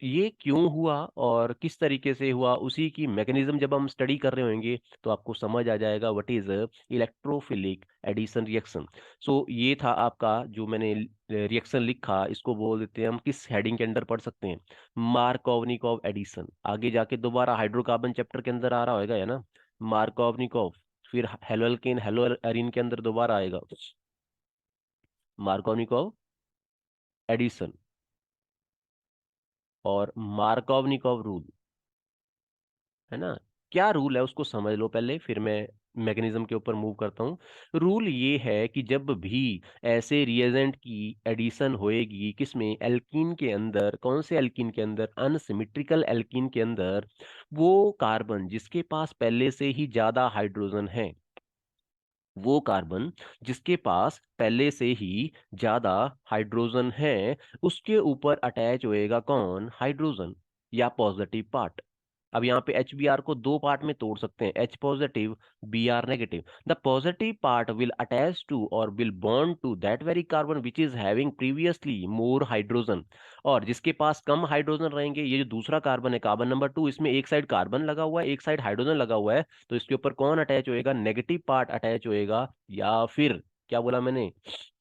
ये क्यों हुआ और किस तरीके से हुआ, उसी की मैकेनिज्म जब हम स्टडी कर रहे होंगे तो आपको समझ आ जाएगा what is electrophilic addition reaction. ये था आपका जो मैंने रिएक्शन लिखा, इसको बोल देते हैं हम, किस हेडिंग के अंदर पढ़ सकते हैं, मार्कोवनिकॉव एडिशन। आगे जाके दोबारा हाइड्रोकार्बन चैप्टर के अंदर आ रहा होगा, है ना, मार्कोवनिकॉव। फिर हेलोअल्केन हेलोअरीन के अंदर दोबारा आएगा मार्कोवनिकॉव एडिशन और मार्कोवनिकॉव रूल, है ना। क्या रूल है उसको समझ लो पहले, फिर मैं मैकेनिज्म के ऊपर मूव करता हूँ। रूल ये है कि जब भी ऐसे रिएजेंट की एडिशन होएगी, किसमें, एल्कीन के अंदर, कौन से एल्कीन के अंदर, अनसिमेट्रिकल एल्कीन के अंदर, वो कार्बन जिसके पास पहले से ही ज्यादा हाइड्रोजन है, वो कार्बन जिसके पास पहले से ही ज्यादा हाइड्रोजन है, उसके ऊपर अटैच होएगा कौन, हाइड्रोजन या पॉजिटिव पार्ट। अब यहाँ पे HBr को दो पार्ट में तोड़ सकते हैं, H positive, Br negative. The positive part will attach to और will bond to that very carbon which is having previously more hydrogen. और जिसके पास कम हाइड्रोजन रहेंगे, ये जो दूसरा कार्बन है, कार्बन नंबर 2, इसमें एक साइड कार्बन लगा हुआ है, एक साइड हाइड्रोजन लगा हुआ है, तो इसके ऊपर कौन अटैच होएगा, नेगेटिव पार्ट अटैच होएगा, या फिर क्या बोला मैंने,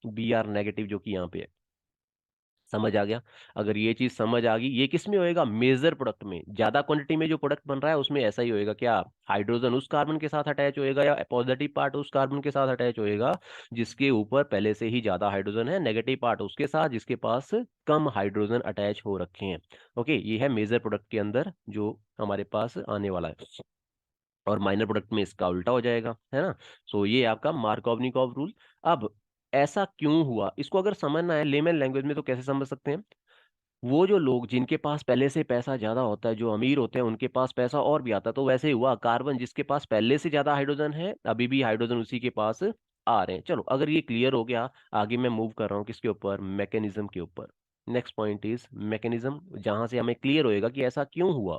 Br नेगेटिव, जो कि यहाँ पे है। समझ आ गया। अगर ये चीज समझ आ गई, ये किस में होएगा, मेजर प्रोडक्ट में, ज्यादा क्वांटिटी में जो प्रोडक्ट बन रहा है उसमें ऐसा ही होएगा। क्या हाइड्रोजन उस कार्बन के साथ अटैच होएगा या पॉजिटिव पार्ट उस कार्बन के साथ अटैच होएगा जिसके ऊपर पहले से ही ज्यादा हाइड्रोजन है, नेगेटिव पार्ट उसके साथ जिसके पास कम हाइड्रोजन अटैच हो रखे हैं। ओके, ये है मेजर प्रोडक्ट के अंदर जो हमारे पास आने वाला है। और माइनर प्रोडक्ट में इसका उल्टा हो जाएगा, है ना। ये आपका मार्कोवनिकॉव रूल। अब ऐसा क्यों हुआ, इसको अगर समझना है लेमन लैंग्वेज में तो कैसे समझ सकते हैं। वो जो लोग जिनके पास पहले से पैसा ज्यादा होता है, जो अमीर होते हैं, उनके पास पैसा और भी आता है, तो वैसे ही हुआ, कार्बन जिसके पास पहले से ज्यादा हाइड्रोजन है, अभी भी हाइड्रोजन उसी के पास आ रहे हैं। चलो, अगर ये क्लियर हो गया, आगे मैं मूव कर रहा हूँ किसके ऊपर, मैकेनिज्म के ऊपर। नेक्स्ट पॉइंट इज मैकेनिज्म, जहां से हमें क्लियर होएगा कि ऐसा क्यों हुआ,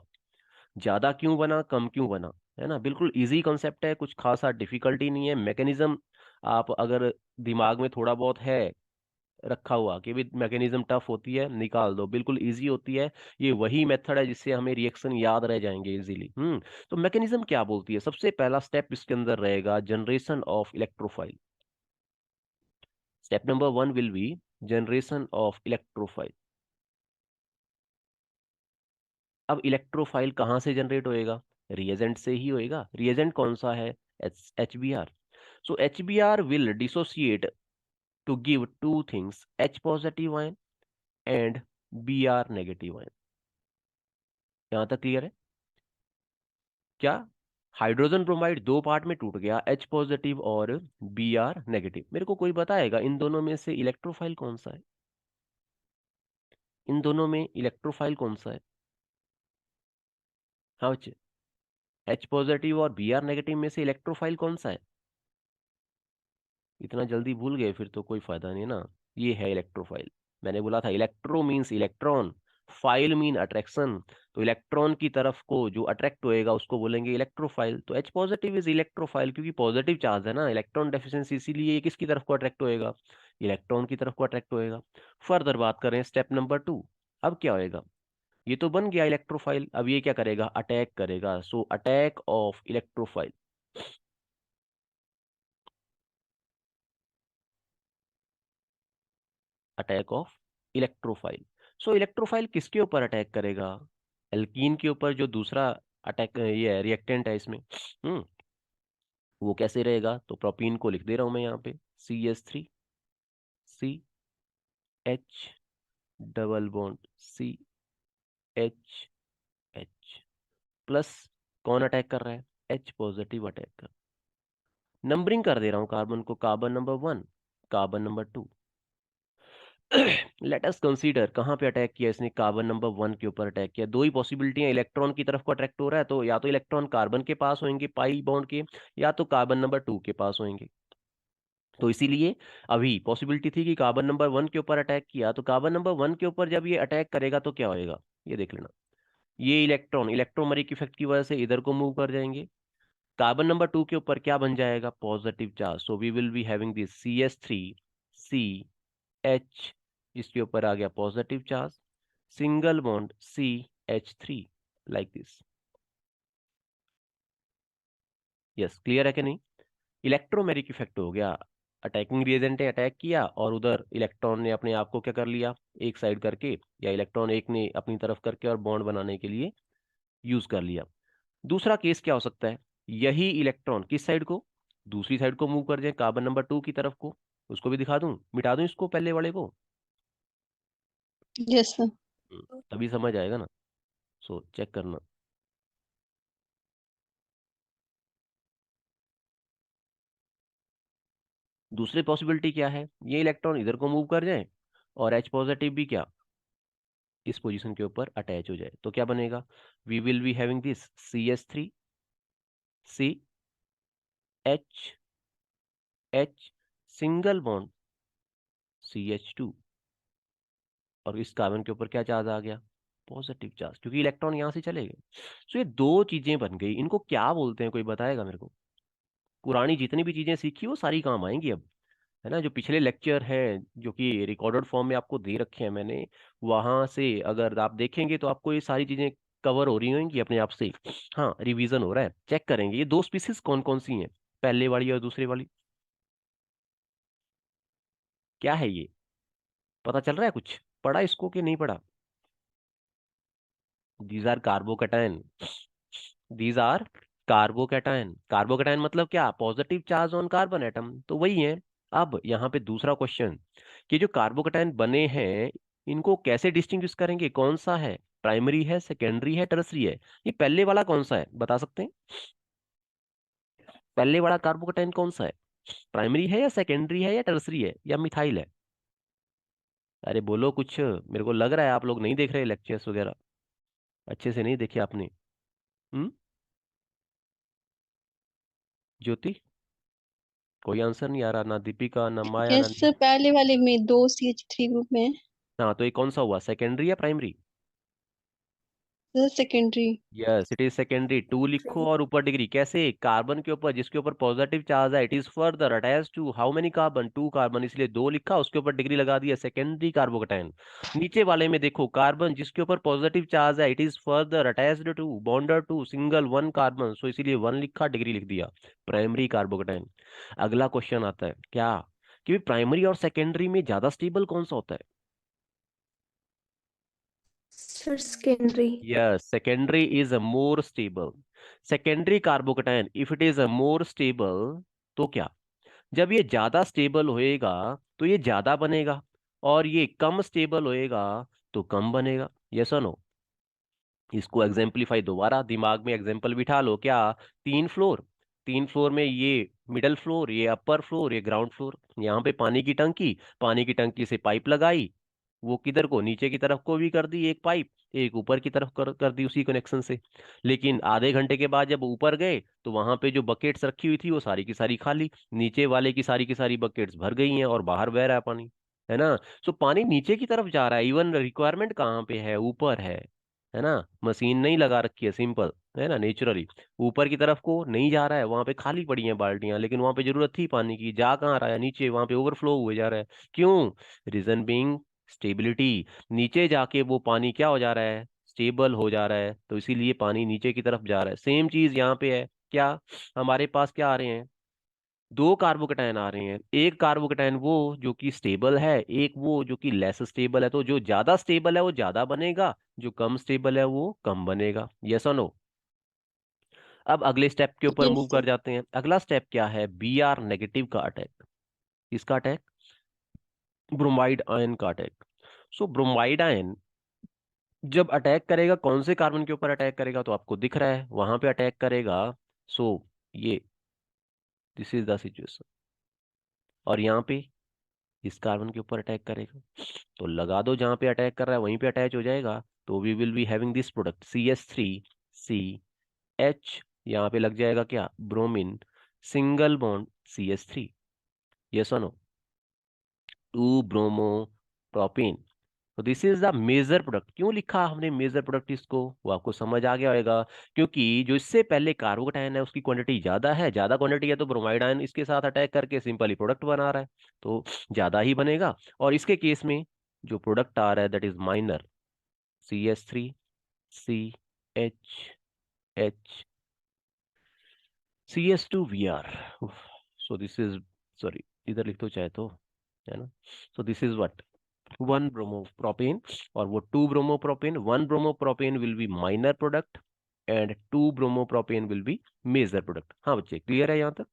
ज्यादा क्यों बना, कम क्यों बना, है ना। बिल्कुल इजी कॉन्सेप्ट है, कुछ खासा डिफिकल्टी नहीं है मैकेनिज्म। आप अगर दिमाग में थोड़ा बहुत है रखा हुआ कि भी मैकेनिज्म टफ होती है, निकाल दो, बिल्कुल इजी होती है। ये वही मेथड है जिससे हमें रिएक्शन याद रह जाएंगे इजीली। तो मैकेनिज्म क्या बोलती है, सबसे पहला स्टेप इसके अंदर रहेगा generation of electrophile. Step number 1 will be generation of electrophile. अब इलेक्ट्रोफाइल कहाँ से जनरेट होएगा, रिएजेंट से ही होएगा। रिएजेंट कौन सा है, HBr। HBr will dissociate to give two things, H positive ion and Br negative ion। यहां तक क्लियर है क्या। हाइड्रोजन ब्रोमाइड दो पार्ट में टूट गया, H पॉजिटिव और Br नेगेटिव। मेरे को कोई बताएगा इन दोनों में से इलेक्ट्रोफाइल कौन सा है, इन दोनों में इलेक्ट्रोफाइल कौन सा है। हाँ बच्चे, H पॉजिटिव और Br नेगेटिव में से इलेक्ट्रोफाइल कौन सा है। इतना जल्दी भूल गए फिर तो कोई फायदा नहीं है ना। ये है इलेक्ट्रोफाइल। मैंने बोला था electro means electron, file mean attraction. तो इलेक्ट्रॉन की तरफ को जो अट्रैक्ट होएगा उसको बोलेंगे इलेक्ट्रोफाइल। तो H पॉजिटिव इज इलेक्ट्रोफाइल, क्योंकि पॉजिटिव चार्ज है ना, इलेक्ट्रॉन डेफिशिएंसी, इसीलिए ये किसकी तरफ को अट्रैक्ट होएगा, इलेक्ट्रॉन की तरफ को अट्रैक्ट होएगा। फर्दर बात करें स्टेप नंबर 2, अब क्या होएगा, ये तो बन गया इलेक्ट्रोफाइल, अब ये क्या करेगा, अटैक करेगा। Attack of electrophile, attack of electrophile. Electrophile किसके ऊपर अटैक करेगा, एल्कीन के ऊपर, जो दूसरा अटैक ये है रिएक्टेंट है इसमें। वो कैसे रहेगा, तो प्रोपीन को लिख दे रहा हूं मैं यहाँ पे, CH3, CH double bond CH plus, कौन अटैक कर रहा है, H पॉजिटिव अटैक कर। नंबरिंग कर दे रहा हूं कार्बन को, carbon number 1, carbon number 2। Let us consider कहाँ पे अटैक किया इसने, कार्बन नंबर 1 के ऊपर अटैक किया। दो ही पॉसिबिलिटी है, इलेक्ट्रॉन की तरफ को अट्रैक्ट हो रहा है, तो या तो इलेक्ट्रॉन कार्बन के पास होंगे पाई बॉन्ड के, या तो कार्बन नंबर 2 के पास होंगे। तो इसीलिए अभी पॉसिबिलिटी थी कि कार्बन नंबर 1 के ऊपर अटैक किया, तो कार्बन नंबर 1 के ऊपर जब ये अटैक करेगा तो क्या होएगा, ये देख लेना। ये इलेक्ट्रॉन इलेक्ट्रोमेरिक इफेक्ट की वजह से इधर को मूव कर जाएंगे। कार्बन नंबर 2 के ऊपर क्या बन जाएगा, positive charge. We will be having this CH3, CH, इसके ऊपर आ गया positive charge. Single bond CH3 like this. Yes, clear है कि नहीं? इलेक्ट्रोमेरिक इफेक्ट हो गया। अटैकिंग रिएजेंट ने अटैक किया और उधर इलेक्ट्रॉन ने अपने आप को क्या कर लिया, एक साइड करके, या इलेक्ट्रॉन एक ने अपनी तरफ करके और बॉन्ड बनाने के लिए यूज कर लिया। दूसरा केस क्या हो सकता है, यही इलेक्ट्रॉन किस साइड को, दूसरी साइड को मूव कर जाए, कार्बन नंबर 2 की तरफ को। उसको भी दिखा दूं, मिटा दूं इसको पहले वाले को। Yes sir. तभी समझ आएगा ना। सो चेक करना। दूसरी पॉसिबिलिटी क्या है, ये इलेक्ट्रॉन इधर को मूव कर जाए और H पॉजिटिव भी क्या इस पोजीशन के ऊपर अटैच हो जाए, तो क्या बनेगा, we will be having this CH3 CH H single bond CH2, और इस कार्बन के ऊपर क्या चार्ज आ गया, पॉजिटिव चार्ज, क्योंकि इलेक्ट्रॉन यहां से चले गए। सो ये दो चीजें बन गई, इनको क्या बोलते हैं, कोई बताएगा मेरे को? पुरानी जितनी भी चीजें सीखी वो सारी काम आएंगी अब, है ना। जो पिछले लेक्चर हैं जो कि रिकॉर्डेड फॉर्म में आपको दे रखे हैं मैंने, वहां से अगर आप देखेंगे तो आपको ये सारी चीजें कवर हो रही होंगी अपने आप से। हाँ, रिवीजन हो रहा है, चेक करेंगे ये दो स्पीसीज कौन कौन सी हैं, पहले वाली और दूसरे वाली। क्या है ये, पता चल रहा है कुछ, पढ़ा इसको कि नहीं पढ़ा? These are carbocation, these are carbocation. Carbocation मतलब क्या, positive charge on carbon atom, तो वही है। अब यहाँ पे दूसरा क्वेश्चन, कि जो कार्बोकैटायन बने हैं इनको कैसे डिस्टिंग्विश करेंगे, कौन सा है, प्राइमरी है, सेकेंडरी है, टर्सरी है? ये पहले वाला कौन सा है, बता सकते हैं? पहले वाला कार्बोकैटायन कौन सा है, प्राइमरी है या सेकेंडरी है या टर्सरी है या मिथाइल है? अरे बोलो कुछ, मेरे को लग रहा है आप लोग नहीं देख रहे लेक्चर्स वगैरह, अच्छे से नहीं देखे आपने। हम्म, ज्योति, कोई आंसर नहीं आ रहा, ना दीपिका, ना माया, ना यस सर, पहले वाले में दो CH3 ग्रुप में है। हाँ, तो ये कौन सा हुआ, सेकेंडरी या primary? Sir secondary. Yes, it is secondary. Two लिखो और ऊपर डिग्री, कैसे, कार्बन के ऊपर जिसके ऊपर पॉजिटिव चार्ज है, it is further attach to how many carbon, 2 carbon, इसलिए 2 लिखा, उसके ऊपर डिग्री लगा दिया, सेकेंडरी कार्बोकैटायन। नीचे वाले में देखो, कार्बन जिसके ऊपर पॉजिटिव चार्ज है, it is further attached to bonded to single 1 carbon, so इसीलिए 1 लिखा, डिग्री लिख दिया, प्राइमरी कार्बोकैटायन। अगला क्वेश्चन आता है क्या, कि प्राइमरी और सेकेंडरी में ज्यादा स्टेबल कौन सा होता है? Sir secondary. Yes, secondary is a more stable. Secondary carbocation if it is a more stable, तो क्या, जब ये ज्यादा स्टेबल होएगा तो ये ज्यादा बनेगा, और ये कम स्टेबल होएगा तो कम बनेगा। यस और नो? इसको एग्जाम्पलीफाई दोबारा, दिमाग में एग्जाम्पल बिठा लो, क्या, 3 फ्लोर, 3 फ्लोर में ये मिडल फ्लोर, ये अपर फ्लोर, ये ग्राउंड फ्लोर, यहाँ पे पानी की टंकी, पानी की टंकी से पाइप लगाई, वो किधर को, नीचे की तरफ को भी कर दी एक पाइप, एक ऊपर की तरफ कर दी उसी कनेक्शन से। लेकिन आधे घंटे के बाद जब ऊपर गए तो वहां पे जो बकेट्स रखी हुई थी वो सारी की सारी खाली, नीचे वाले की सारी बकेट्स भर गई हैं और बाहर बह रहा है पानी, है ना। सो पानी नीचे की तरफ जा रहा है, इवन रिक्वायरमेंट कहाँ पे है, ऊपर है ना। मशीन नहीं लगा रखी है, सिंपल, है ना, नेचुरली ऊपर की तरफ को नहीं जा रहा है, वहां पे खाली पड़ी हैं बाल्टियां, लेकिन वहां पे जरूरत थी पानी की, जा कहाँ रहा है, नीचे, वहां पे ओवरफ्लो हुए जा रहा है। क्यों? रीजन बीइंग स्टेबिलिटी, नीचे जाके वो पानी क्या हो जा रहा है, स्टेबल हो जा रहा है, तो इसीलिए पानी नीचे की तरफ जा रहा है। सेम चीज यहाँ पे है, क्या, हमारे पास क्या आ रहे हैं, 2 कार्बोकैटायन आ रहे हैं, एक कार्बोकैटायन वो जो कि स्टेबल है, एक वो जो कि लेस स्टेबल है, तो जो ज्यादा स्टेबल है वो ज्यादा बनेगा, जो कम स्टेबल है वो कम बनेगा। यस और नो? अब अगले स्टेप के ऊपर यस मूव सर। कर जाते हैं। अगला स्टेप क्या है, Br नेगेटिव का अटैक। किसका अटैक? ब्रोमाइड आयन का अटैक। सो ब्रोमाइड आयन जब अटैक करेगा, कौन से कार्बन के ऊपर अटैक करेगा, तो आपको दिख रहा है वहां पे अटैक करेगा। सो ये, दिस इज द सिचुएशन, और यहाँ पे इस कार्बन के ऊपर अटैक करेगा, तो लगा दो जहां पे अटैक कर रहा है वहीं पे अटैच हो जाएगा, तो we will be having this product CH3 CH, यहाँ पे लग जाएगा क्या, bromine, single bond CH3। Yes और नो? 2 bromo propane. तो this is the major product. क्यों लिखा हमने मेजर प्रोडक्ट इसको, वो आपको समझ आ गया होगा, क्योंकि जो इससे पहले कार्बोकैटायन है उसकी क्वांटिटी ज्यादा है, ज्यादा क्वांटिटी है, तो ब्रोमाइड आयन इसके साथ अटैक करके सिंपली प्रोडक्ट बना रहा है, तो ज्यादा ही बनेगा। और इसके केस में जो प्रोडक्ट आ रहा है that is minor, CH3 CH H CS2Br. So this is, sorry, इधर लिख दो चाहे तो, है ना. So this is what, one bromopropane, और वो two bromopropane. One bromopropane will be minor product and two bromopropane will be major product. हाँ बच्चे, क्लियर है यहाँ तक?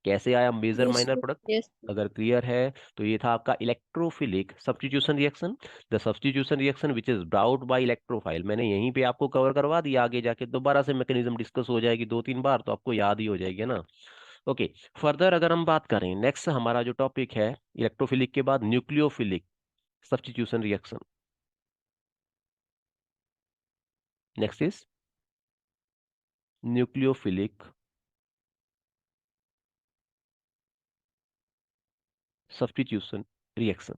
कैसे आया major Yes, minor sir. Product? Yes अगर क्लियर है तो ये था आपका electrophilic substitution reaction. The substitution reaction which is brought by electrophile. मैंने यहीं पे आपको कवर करवा दिया, आगे जाके दोबारा से मैकेनिज्म डिस्कस हो जाएगी 2-3 बार तो आपको याद ही हो जाएगी, है ना. ओके, फर्दर अगर हम बात करें, नेक्स्ट हमारा जो टॉपिक है इलेक्ट्रोफिलिक के बाद nucleophilic substitution reaction. Next is nucleophilic substitution reaction.